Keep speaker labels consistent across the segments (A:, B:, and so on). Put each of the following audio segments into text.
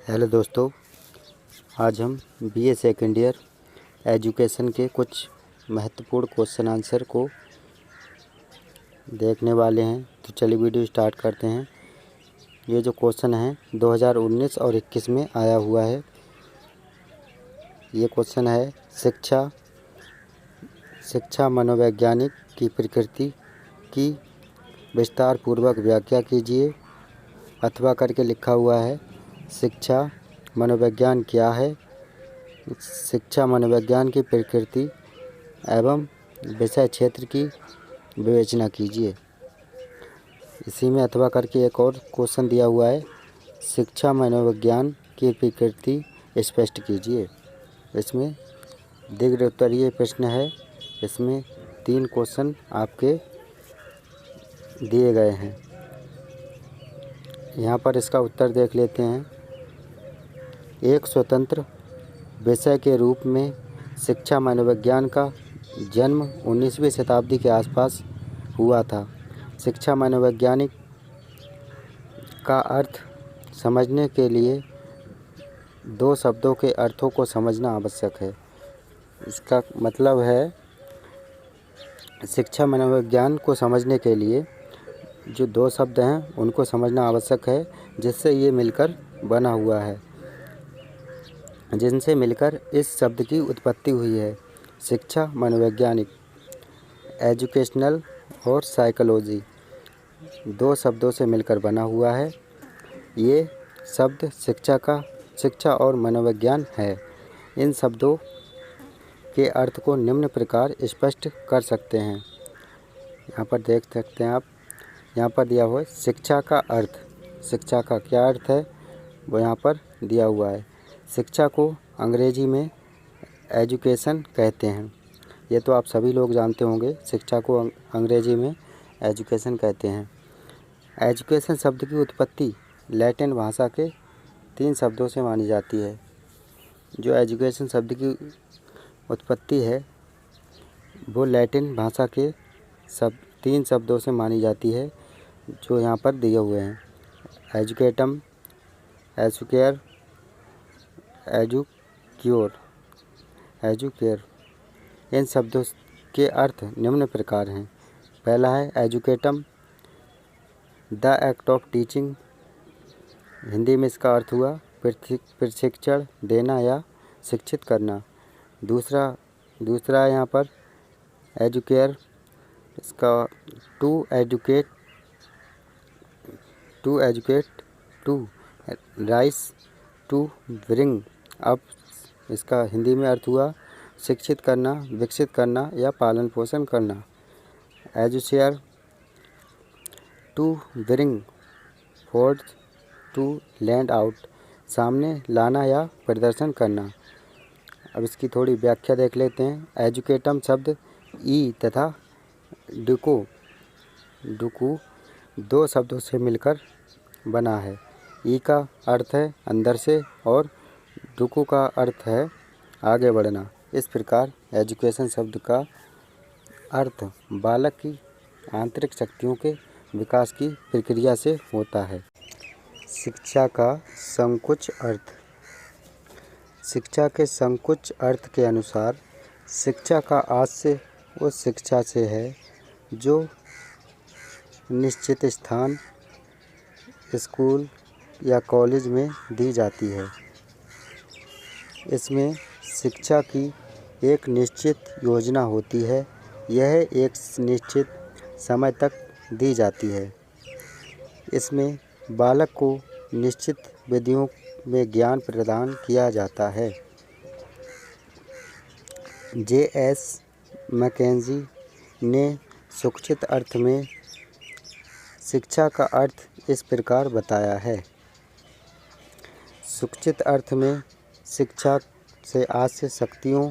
A: Hello दोस्तों, आज हम बीए सेकेंड ईयर एजुकेशन के कुछ महत्वपूर्ण क्वेश्चन आंसर को देखने वाले हैं। तो चलिए वीडियो स्टार्ट करते हैं। ये जो क्वेश्चन है 2019 और 21 में आया हुआ है। ये क्वेश्चन है शिक्षा मनोवैज्ञानिक की प्रकृति की विस्तार पूर्वक व्याख्या कीजिए। अथवा करके लिखा हुआ है। शिक्षा मनोविज्ञान क्या है? शिक्षा मनोविज्ञान की प्रकृति एवं विषय क्षेत्र की विवेचना कीजिए। इसी में अथवा करके एक और क्वेश्चन दिया हुआ है, शिक्षा मनोविज्ञान की प्रकृति स्पष्ट कीजिए। इसमें दीर्घ उत्तरीय प्रश्न है। इसमें 3 क्वेश्चन आपके दिए गए हैं। यहाँ पर इसका उत्तर देख लेते हैं। एक स्वतंत्र विषय के रूप में शिक्षा मनोविज्ञान का जन्म 19वीं शताब्दी के आसपास हुआ था। शिक्षा मनोवैज्ञानिक का अर्थ समझने के लिए 2 शब्दों के अर्थों को समझना आवश्यक है। इसका मतलब है शिक्षा मनोविज्ञान को समझने के लिए जो 2 शब्द हैं उनको समझना आवश्यक है, जिससे ये मिलकर बना हुआ है, जिनसे मिलकर इस शब्द की उत्पत्ति हुई है। शिक्षा मनोवैज्ञानिक, एजुकेशनल और साइकोलॉजी 2 शब्दों से मिलकर बना हुआ है। ये शब्द शिक्षा और मनोविज्ञान है। इन शब्दों के अर्थ को निम्न प्रकार स्पष्ट कर सकते हैं। यहाँ पर देख सकते हैं आप, यहाँ पर दिया हुआ है शिक्षा का अर्थ। शिक्षा का क्या अर्थ है वो यहाँ पर दिया हुआ है। शिक्षा को अंग्रेजी में एजुकेशन कहते हैं। ये तो आप सभी लोग जानते होंगे, शिक्षा को अंग्रेजी में एजुकेशन कहते हैं। एजुकेशन शब्द की उत्पत्ति लैटिन भाषा के 3 शब्दों से मानी जाती है। जो एजुकेशन शब्द की उत्पत्ति है वो लैटिन भाषा के 3 शब्दों से मानी जाती है, जो यहाँ पर दिए हुए हैं। एजुकेटम, एजुकेयर, एजुकेयर। इन शब्दों के अर्थ निम्न प्रकार हैं। पहला है एजुकेटम, the act of teaching. Hindi में इसका अर्थ हुआ प्रशिक्षण देना या शिक्षित करना। दूसरा है यहाँ पर एजुकेयर, इसका to educate, to raise, to bring up. इसका हिंदी में अर्थ हुआ शिक्षित करना, विकसित करना या पालन पोषण करना। Educare, to bring forth, to land out, सामने लाना या प्रदर्शन करना। अब इसकी थोड़ी व्याख्या देख लेते हैं। एजुकेटम शब्द ई तथा डुको 2 शब्दों से मिलकर बना है। ई का अर्थ है अंदर से और डुको का अर्थ है आगे बढ़ना। इस प्रकार एजुकेशन शब्द का अर्थ बालक की आंतरिक शक्तियों के विकास की प्रक्रिया से होता है। शिक्षा का संकुच अर्थ। शिक्षा के संकुच अर्थ के अनुसार शिक्षा का आशय उस शिक्षा से है जो निश्चित स्थान, स्कूल या कॉलेज में दी जाती है। इसमें शिक्षा की एक निश्चित योजना होती है। यह एक निश्चित समय तक दी जाती है। इसमें बालक को निश्चित विधियों में ज्ञान प्रदान किया जाता है। J.S. मैकेंजी ने संक्षिप्त अर्थ में शिक्षा का अर्थ इस प्रकार बताया है। संक्षिप्त अर्थ में शिक्षा से आशय शक्तियों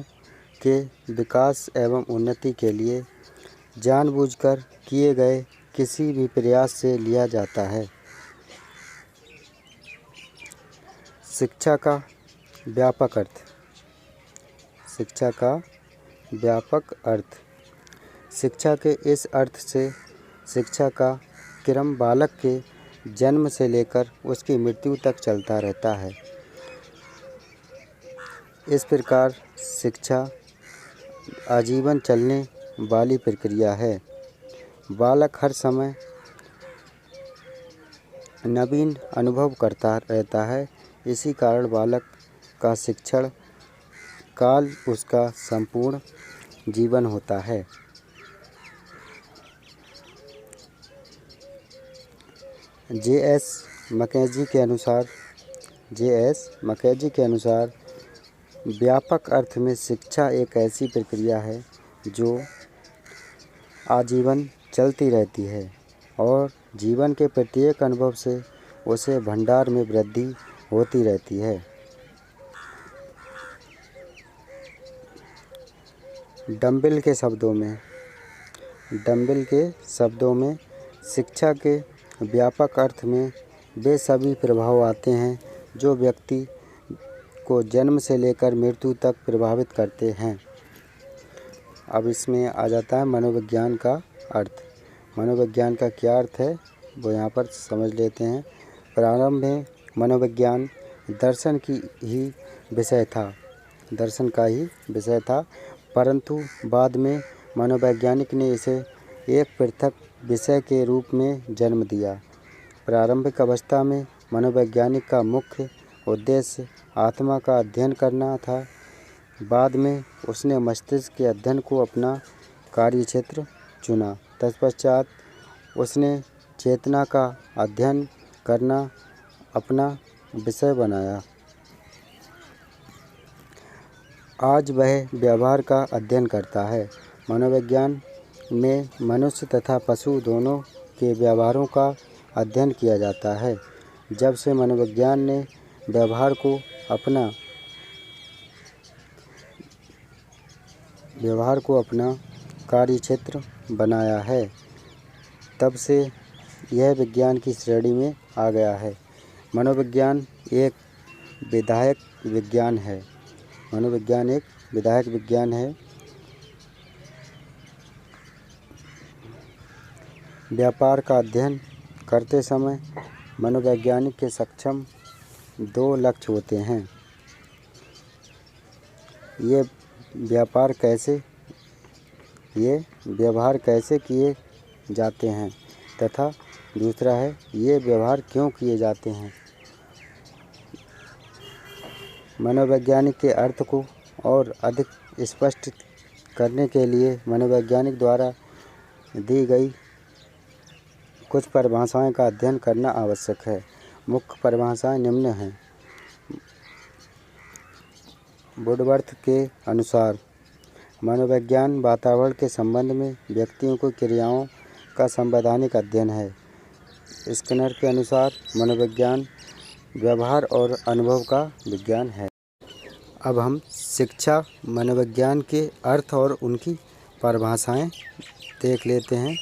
A: के विकास एवं उन्नति के लिए जानबूझकर किए गए किसी भी प्रयास से लिया जाता है। शिक्षा का व्यापक अर्थ। शिक्षा का व्यापक अर्थ। शिक्षा के इस अर्थ से शिक्षा का क्रम बालक के जन्म से लेकर उसकी मृत्यु तक चलता रहता है। इस प्रकार शिक्षा आजीवन चलने वाली प्रक्रिया है। बालक हर समय नवीन अनुभव करता रहता है। इसी कारण बालक का शिक्षण काल उसका संपूर्ण जीवन होता है। जे.एस. मैकेंजी के अनुसार व्यापक अर्थ में शिक्षा एक ऐसी प्रक्रिया है जो आजीवन चलती रहती है और जीवन के प्रत्येक अनुभव से उसे भंडार में वृद्धि होती रहती है। डंबिल के शब्दों में शिक्षा के व्यापक अर्थ में वे सभी प्रभाव आते हैं जो व्यक्ति को जन्म से लेकर मृत्यु तक प्रभावित करते हैं। अब इसमें आ जाता है मनोविज्ञान का अर्थ। मनोविज्ञान का क्या अर्थ है वो यहाँ पर समझ लेते हैं। प्रारंभ में मनोविज्ञान दर्शन का ही विषय था, परंतु बाद में मनोवैज्ञानिक ने इसे एक पृथक विषय के रूप में जन्म दिया। प्रारंभिक अवस्था में मनोवैज्ञानिक का मुख्य उद्देश्य आत्मा का अध्ययन करना था। बाद में उसने मस्तिष्क के अध्ययन को अपना कार्यक्षेत्र चुना। तत्पश्चात उसने चेतना का अध्ययन करना अपना विषय बनाया। आज वह व्यवहार का अध्ययन करता है। मनोविज्ञान में मनुष्य तथा पशु दोनों के व्यवहारों का अध्ययन किया जाता है। जब से मनोविज्ञान ने व्यवहार को अपना कार्यक्षेत्र बनाया है, तब से यह विज्ञान की श्रेणी में आ गया है। मनोविज्ञान एक विधायक विज्ञान है। व्यापार का अध्ययन करते समय मनोवैज्ञानिक के सक्षम दो लक्ष्य होते हैं। ये व्यवहार कैसे किए जाते हैं तथा दूसरा है ये व्यवहार क्यों किए जाते हैं। मनोवैज्ञानिक के अर्थ को और अधिक स्पष्ट करने के लिए मनोवैज्ञानिक द्वारा दी गई कुछ परिभाषाएं का अध्ययन करना आवश्यक है। मुख्य परिभाषाएं निम्न हैं। वुडवर्थ के अनुसार मनोविज्ञान वातावरण के संबंध में व्यक्तियों की क्रियाओं का संवैधानिक अध्ययन है। स्किनर के अनुसार मनोविज्ञान व्यवहार और अनुभव का विज्ञान है। अब हम शिक्षा मनोविज्ञान के अर्थ और उनकी परिभाषाएं देख लेते हैं।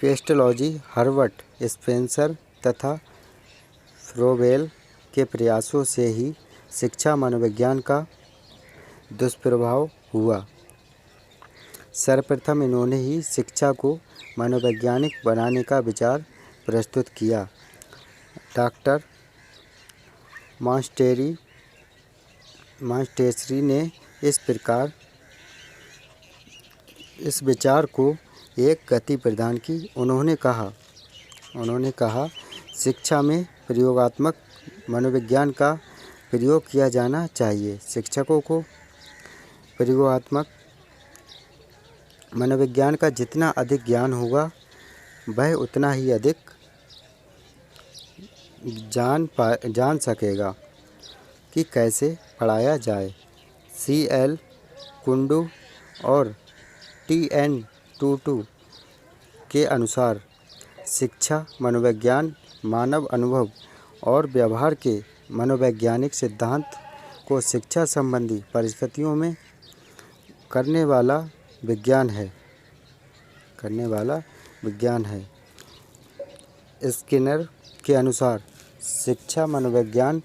A: पेस्टोलॉजी हर्बर्ट स्पेंसर तथा फ्रोबेल के प्रयासों से ही शिक्षा मनोविज्ञान का दुष्प्रभाव हुआ। सर्वप्रथम इन्होंने ही शिक्षा को मनोवैज्ञानिक बनाने का विचार प्रस्तुत किया। डॉक्टर मॉन्टेसरी ने इस विचार को एक गति प्रदान की। उन्होंने कहा शिक्षा में प्रयोगात्मक मनोविज्ञान का प्रयोग किया जाना चाहिए। शिक्षकों को प्रयोगात्मक मनोविज्ञान का जितना अधिक ज्ञान होगा वह उतना ही अधिक जान सकेगा कि कैसे पढ़ाया जाए। C.L. कुंडू और T.N. टूटू के अनुसार शिक्षा मनोविज्ञान मानव अनुभव और व्यवहार के मनोवैज्ञानिक सिद्धांत को शिक्षा संबंधी परिस्थितियों में करने वाला विज्ञान है। स्किनर के अनुसार शिक्षा मनोविज्ञान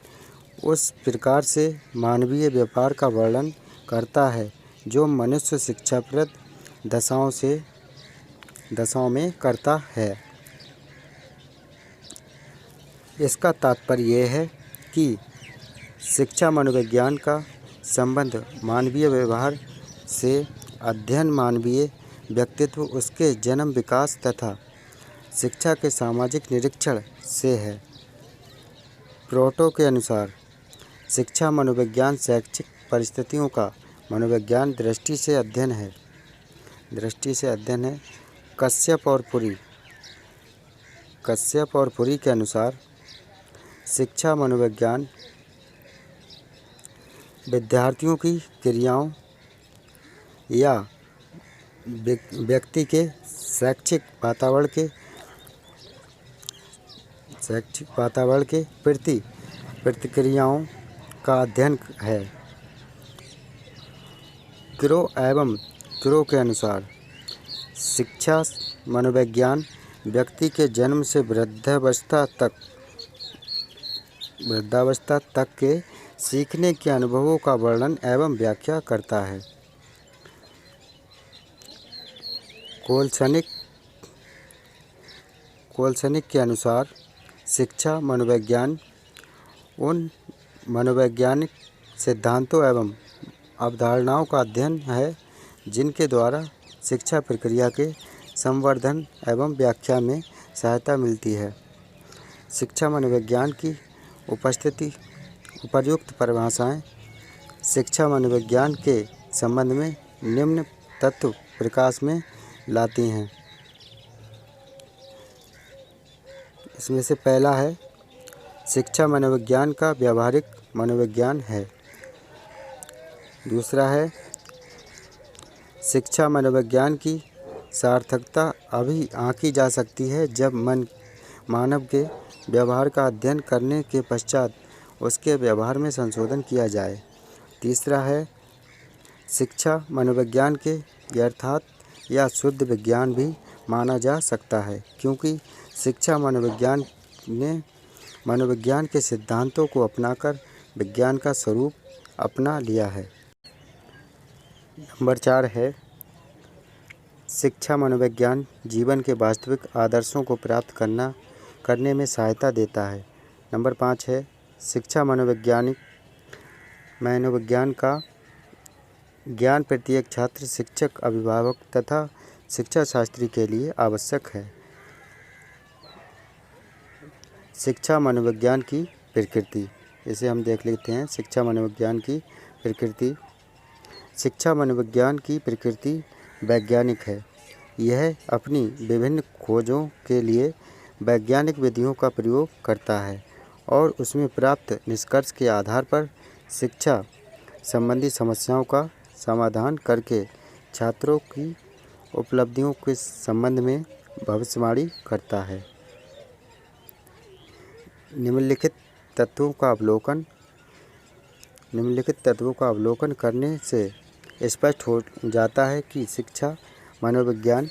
A: उस प्रकार से मानवीय व्यापार का वर्णन करता है जो मनुष्य शिक्षाप्रद दशाओं में करता है। इसका तात्पर्य यह है कि शिक्षा मनोविज्ञान का संबंध मानवीय व्यवहार से अध्ययन मानवीय व्यक्तित्व, उसके जन्म, विकास तथा शिक्षा के सामाजिक निरीक्षण से है। प्रोटो के अनुसार शिक्षा मनोविज्ञान शैक्षिक परिस्थितियों का मनोविज्ञान दृष्टि से अध्ययन है। कश्यप और पुरी के अनुसार शिक्षा मनोविज्ञान विद्यार्थियों की क्रियाओं या व्यक्ति के शैक्षिक वातावरण के प्रति प्रतिक्रियाओं का अध्ययन है। क्रो के अनुसार शिक्षा मनोविज्ञान व्यक्ति के जन्म से वृद्धावस्था तक के सीखने के अनुभवों का वर्णन एवं व्याख्या करता है। कोलसनिक के अनुसार शिक्षा मनोविज्ञान उन मनोवैज्ञानिक सिद्धांतों एवं अवधारणाओं का अध्ययन है जिनके द्वारा शिक्षा प्रक्रिया के संवर्धन एवं व्याख्या में सहायता मिलती है। शिक्षा मनोविज्ञान की उपर्युक्त परिभाषाएं शिक्षा मनोविज्ञान के संबंध में निम्न तत्व प्रकाश में लाती हैं। इसमें से पहला है, शिक्षा मनोविज्ञान का व्यावहारिक मनोविज्ञान है। दूसरा है, शिक्षा मनोविज्ञान की सार्थकता अभी आंकी जा सकती है जब मानव के व्यवहार का अध्ययन करने के पश्चात उसके व्यवहार में संशोधन किया जाए। तीसरा है, शिक्षा मनोविज्ञान के यथार्थ या शुद्ध विज्ञान भी माना जा सकता है क्योंकि शिक्षा मनोविज्ञान के सिद्धांतों को अपनाकर विज्ञान का स्वरूप अपना लिया है। नंबर 4 है, शिक्षा मनोविज्ञान जीवन के वास्तविक आदर्शों को प्राप्त करने में सहायता देता है। नंबर 5 है, शिक्षा मनोविज्ञान का ज्ञान प्रत्येक छात्र, शिक्षक, अभिभावक तथा शिक्षा शास्त्री के लिए आवश्यक है। शिक्षा मनोविज्ञान की प्रकृति, इसे हम देख लेते हैं। शिक्षा मनोविज्ञान की प्रकृति। शिक्षा मनोविज्ञान की प्रकृति वैज्ञानिक है। यह अपनी विभिन्न खोजों के लिए वैज्ञानिक विधियों का प्रयोग करता है और उसमें प्राप्त निष्कर्ष के आधार पर शिक्षा संबंधी समस्याओं का समाधान करके छात्रों की उपलब्धियों के संबंध में भविष्यवाणी करता है। निम्नलिखित तत्वों का अवलोकन करने से स्पष्ट हो जाता है कि शिक्षा मनोविज्ञान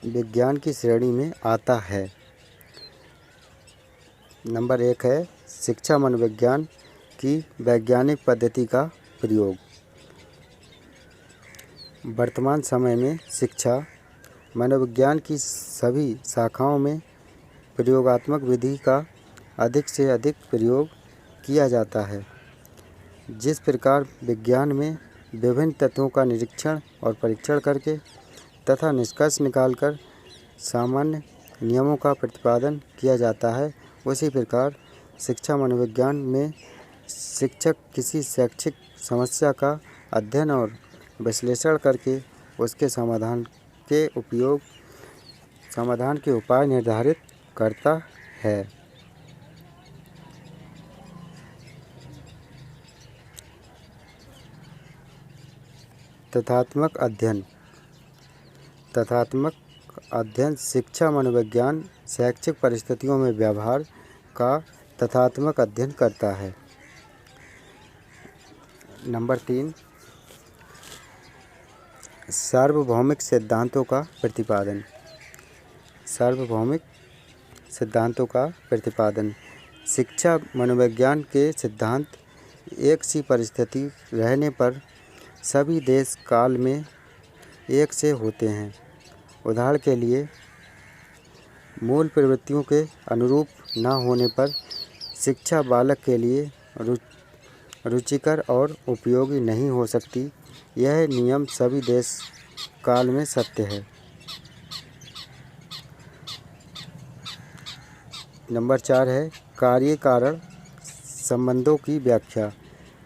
A: विज्ञान की श्रेणी में आता है। नंबर 1 है, शिक्षा मनोविज्ञान की वैज्ञानिक पद्धति का प्रयोग। वर्तमान समय में शिक्षा मनोविज्ञान की सभी शाखाओं में प्रयोगात्मक विधि का अधिक से अधिक प्रयोग किया जाता है। जिस प्रकार विज्ञान में विभिन्न तत्वों का निरीक्षण और परीक्षण करके तथा निष्कर्ष निकालकर सामान्य नियमों का प्रतिपादन किया जाता है, उसी प्रकार शिक्षा मनोविज्ञान में शिक्षक किसी शैक्षिक समस्या का अध्ययन और विश्लेषण करके उसके समाधान के उपाय निर्धारित करता है। तथ्यात्मक अध्ययन शिक्षा मनोविज्ञान शैक्षिक परिस्थितियों में व्यवहार का तथ्यात्मक अध्ययन करता है। नंबर 3, सार्वभौमिक सिद्धांतों का प्रतिपादन। शिक्षा मनोविज्ञान के सिद्धांत एक सी परिस्थिति रहने पर सभी देश काल में एक से होते हैं। उदाहरण के लिए, मूल प्रवृत्तियों के अनुरूप न होने पर शिक्षा बालक के लिए रुचिकर और उपयोगी नहीं हो सकती। यह नियम सभी देश काल में सत्य है। नंबर 4 है कार्य कारण संबंधों की व्याख्या।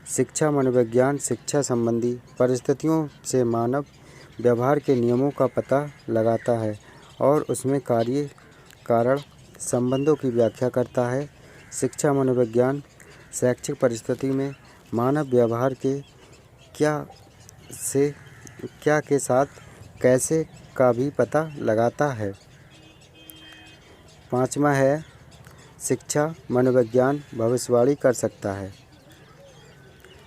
A: शिक्षा मनोविज्ञान शिक्षा संबंधी परिस्थितियों से मानव व्यवहार के नियमों का पता लगाता है और उसमें कार्य कारण संबंधों की व्याख्या करता है। शिक्षा मनोविज्ञान शैक्षिक परिस्थिति में मानव व्यवहार के क्या के साथ कैसे का भी पता लगाता है। 5वां है शिक्षा मनोविज्ञान भविष्यवाणी कर सकता है।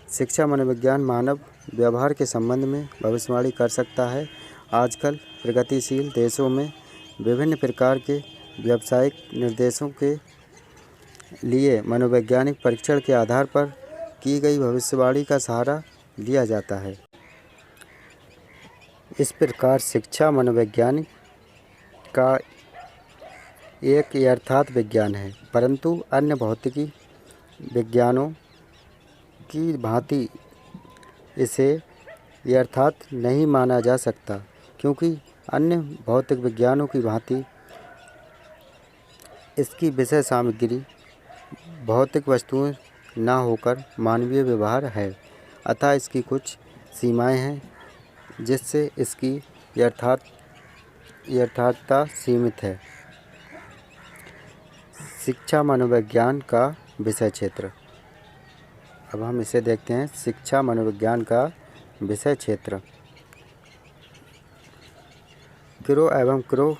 A: शिक्षा मनोविज्ञान मानव व्यवहार के संबंध में भविष्यवाणी कर सकता है। आजकल प्रगतिशील देशों में विभिन्न प्रकार के व्यावसायिक निर्देशों के लिए मनोवैज्ञानिक परीक्षण के आधार पर की गई भविष्यवाणी का सहारा लिया जाता है। इस प्रकार शिक्षा मनोविज्ञान का एक यथार्थ विज्ञान है, परंतु अन्य भौतिकी विज्ञानों की भांति इसे यथार्थ नहीं माना जा सकता, क्योंकि अन्य भौतिक विज्ञानों की भांति इसकी विषय सामग्री भौतिक वस्तुएं न होकर मानवीय व्यवहार है। अतः इसकी कुछ सीमाएं हैं जिससे इसकी यथार्थता सीमित है। शिक्षा मनोविज्ञान का विषय क्षेत्र। अब हम इसे देखते हैं। शिक्षा मनोविज्ञान का विषय क्षेत्र। क्रो एवं क्रो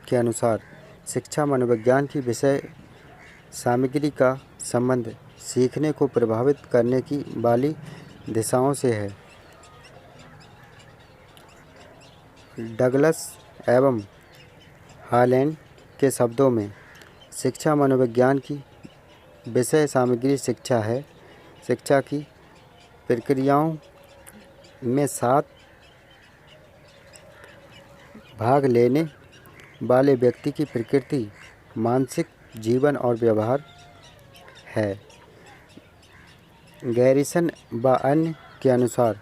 A: के अनुसार शिक्षा मनोविज्ञान की विषय सामग्री का संबंध सीखने को प्रभावित करने की वाली दिशाओं से है। डगलस एवं हालैंड के शब्दों में शिक्षा मनोविज्ञान की विषय सामग्री शिक्षा है। शिक्षा की प्रक्रियाओं में 7 भाग लेने वाले व्यक्ति की प्रकृति, मानसिक जीवन और व्यवहार है। गैरिसन व अन्य के अनुसार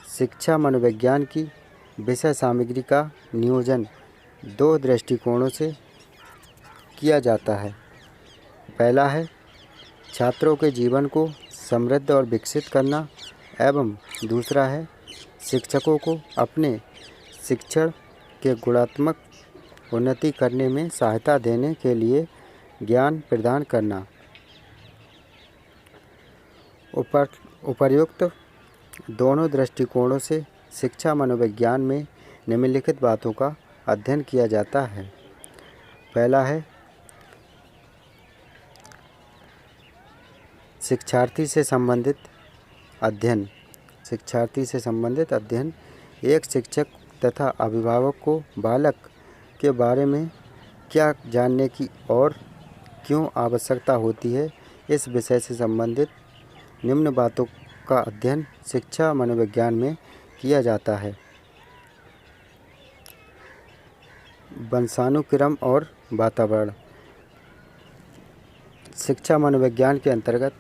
A: शिक्षा मनोविज्ञान की विषय सामग्री का नियोजन 2 दृष्टिकोणों से किया जाता है। पहला है छात्रों के जीवन को समृद्ध और विकसित करना एवं दूसरा है शिक्षकों को अपने शिक्षण के गुणात्मक उन्नति करने में सहायता देने के लिए ज्ञान प्रदान करना। उपर्युक्त दोनों दृष्टिकोणों से शिक्षा मनोविज्ञान में निम्नलिखित बातों का अध्ययन किया जाता है। पहला है शिक्षार्थी से संबंधित अध्ययन। शिक्षार्थी से संबंधित अध्ययन एक शिक्षक तथा अभिभावक को बालक के बारे में क्या जानने की और क्यों आवश्यकता होती है, इस विषय से संबंधित निम्न बातों का अध्ययन शिक्षा मनोविज्ञान में किया जाता है। वंशानुक्रम और वातावरण। शिक्षा मनोविज्ञान के अंतर्गत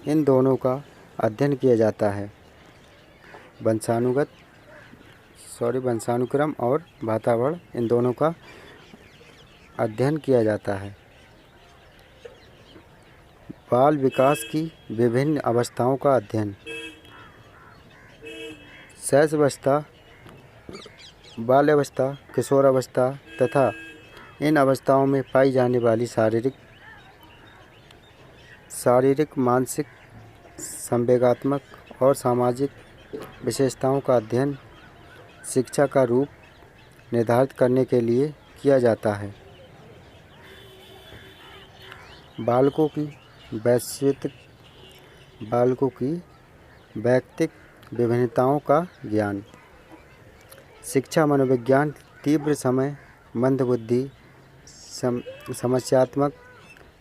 A: इन दोनों का अध्ययन किया जाता है। वंशानुक्रम और वातावरण, इन दोनों का अध्ययन किया जाता है। बाल विकास की विभिन्न अवस्थाओं का अध्ययन। शैशवावस्था, बाल्यावस्था, किशोरावस्था तथा इन अवस्थाओं में पाई जाने वाली शारीरिक, मानसिक, संवेगात्मक और सामाजिक विशेषताओं का अध्ययन शिक्षा का रूप निर्धारित करने के लिए किया जाता है। बालकों की वैयक्तिक विभिन्नताओं का ज्ञान। शिक्षा मनोविज्ञान तीव्र समय, मंदबुद्धि, समस्यात्मक,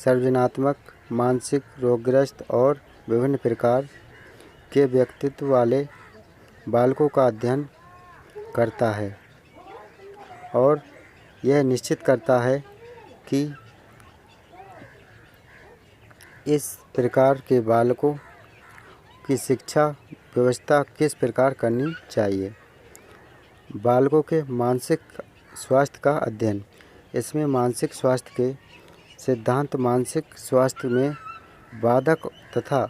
A: सृजनात्मक, मानसिक रोगग्रस्त और विभिन्न प्रकार के व्यक्तित्व वाले बालकों का अध्ययन करता है और यह निश्चित करता है कि इस प्रकार के बालकों की शिक्षा व्यवस्था किस प्रकार करनी चाहिए। बालकों के मानसिक स्वास्थ्य का अध्ययन। इसमें मानसिक स्वास्थ्य के सिद्धांत, मानसिक स्वास्थ्य में बाधक तथा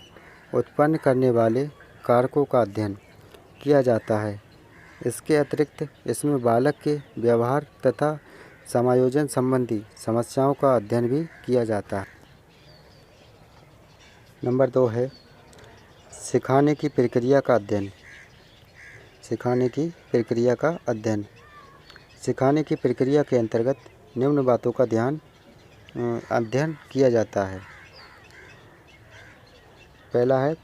A: उत्पन्न करने वाले कारकों का अध्ययन किया जाता है। इसके अतिरिक्त इसमें बालक के व्यवहार तथा समायोजन संबंधी समस्याओं का अध्ययन भी किया जाता है। नंबर 2 है सिखाने की प्रक्रिया का अध्ययन। सिखाने की प्रक्रिया का अध्ययन। सिखाने की प्रक्रिया के अंतर्गत निम्न बातों का अध्ययन किया जाता है। पहला है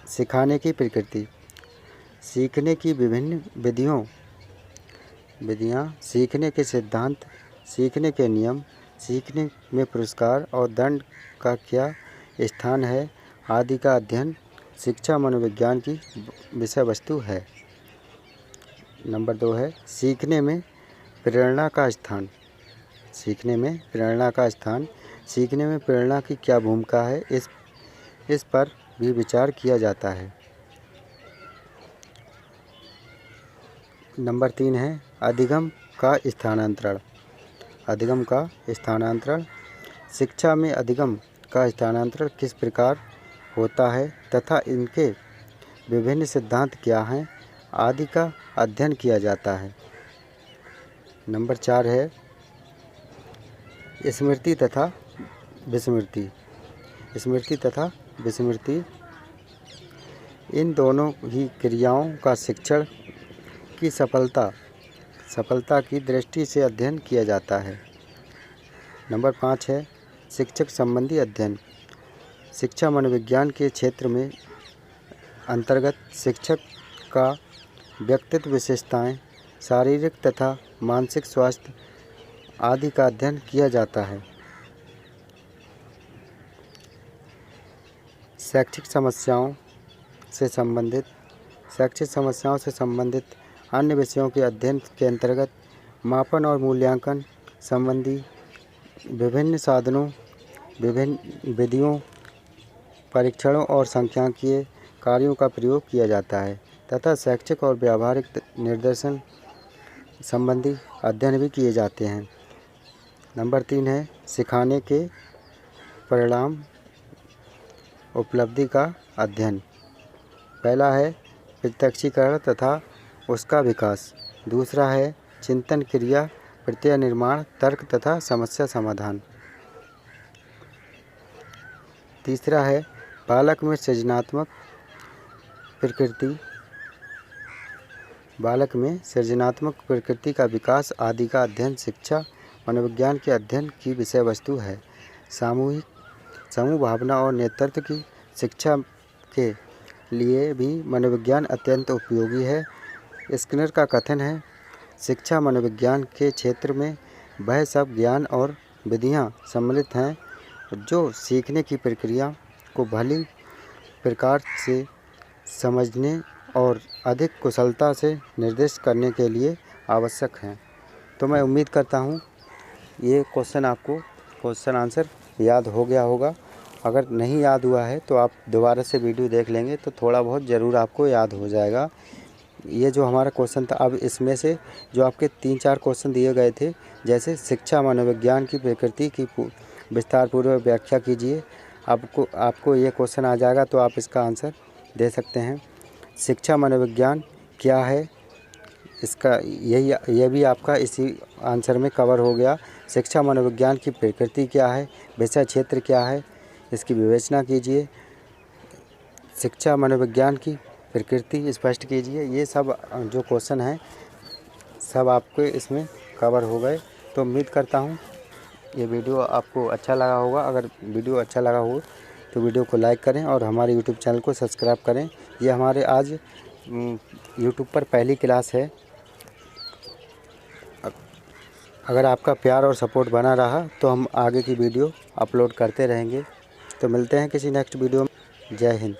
A: सिखाने की प्रकृति। सीखने की विभिन्न विधियाँ, सीखने के सिद्धांत, सीखने के नियम, सीखने में पुरस्कार और दंड का क्या स्थान है आदि का अध्ययन शिक्षा मनोविज्ञान की विषय वस्तु है। नंबर 2 है सीखने में प्रेरणा का स्थान। सीखने में प्रेरणा का स्थान। सीखने में प्रेरणा की क्या भूमिका है, इस पर भी विचार किया जाता है। नंबर 3 है अधिगम का स्थानांतरण। अधिगम का स्थानांतरण। शिक्षा में अधिगम का स्थानांतरण किस प्रकार होता है तथा इनके विभिन्न सिद्धांत क्या हैं आदि का अध्ययन किया जाता है। नंबर 4 है स्मृति तथा विस्मृति। स्मृति तथा विस्मृति। इन दोनों ही क्रियाओं का शिक्षण की सफलता की दृष्टि से अध्ययन किया जाता है। नंबर 5 है शिक्षक संबंधी अध्ययन। शिक्षा मनोविज्ञान के क्षेत्र में अंतर्गत शिक्षक का व्यक्तित्व विशेषताएं, शारीरिक तथा मानसिक स्वास्थ्य आदि का अध्ययन किया जाता है। शैक्षिक समस्याओं से संबंधित अन्य विषयों के अध्ययन के अंतर्गत मापन और मूल्यांकन संबंधी विभिन्न साधनों, विभिन्न विधियों, परीक्षणों और सांख्यिकीय कार्यों का प्रयोग किया जाता है तथा शैक्षिक और व्यावहारिक निर्देशन संबंधी अध्ययन भी किए जाते हैं। नंबर 3 है सिखाने के परिणाम उपलब्धि का अध्ययन। पहला है प्रत्यक्षीकरण तथा उसका विकास। दूसरा है चिंतन क्रिया, प्रत्यय निर्माण, तर्क तथा समस्या समाधान। तीसरा है बालक में सृजनात्मक प्रकृति का विकास आदि का अध्ययन शिक्षा मनोविज्ञान के अध्ययन की विषय वस्तु है। समूह भावना और नेतृत्व की शिक्षा के लिए भी मनोविज्ञान अत्यंत उपयोगी है। स्किनर का कथन है शिक्षा मनोविज्ञान के क्षेत्र में वह सब ज्ञान और विधियाँ सम्मिलित हैं जो सीखने की प्रक्रिया को भली प्रकार से समझने और अधिक कुशलता से निर्दिष्ट करने के लिए आवश्यक हैं। तो मैं उम्मीद करता हूँ ये क्वेश्चन आंसर याद हो गया होगा। अगर नहीं याद हुआ है तो आप दोबारा से वीडियो देख लेंगे तो थोड़ा बहुत ज़रूर आपको याद हो जाएगा। ये जो हमारा क्वेश्चन था, अब इसमें से जो आपके 3-4 क्वेश्चन दिए गए थे, जैसे शिक्षा मनोविज्ञान की प्रकृति की विस्तारपूर्वक व्याख्या कीजिए, आपको ये क्वेश्चन आ जाएगा तो आप इसका आंसर दे सकते हैं। शिक्षा मनोविज्ञान क्या है, इसका यह भी आपका इसी आंसर में कवर हो गया। शिक्षा मनोविज्ञान की प्रकृति क्या है, विषय क्षेत्र क्या है, इसकी विवेचना कीजिए। शिक्षा मनोविज्ञान की प्रकृति स्पष्ट कीजिए। ये सब जो क्वेश्चन हैं सब आपके इसमें कवर हो गए। तो उम्मीद करता हूँ ये वीडियो आपको अच्छा लगा होगा। अगर वीडियो अच्छा लगा हो तो वीडियो को लाइक करें और हमारे यूट्यूब चैनल को सब्सक्राइब करें। ये हमारे आज यूट्यूब पर पहली क्लास है। अगर आपका प्यार और सपोर्ट बना रहा तो हम आगे की वीडियो अपलोड करते रहेंगे। तो मिलते हैं किसी नेक्स्ट वीडियो में। जय हिंद।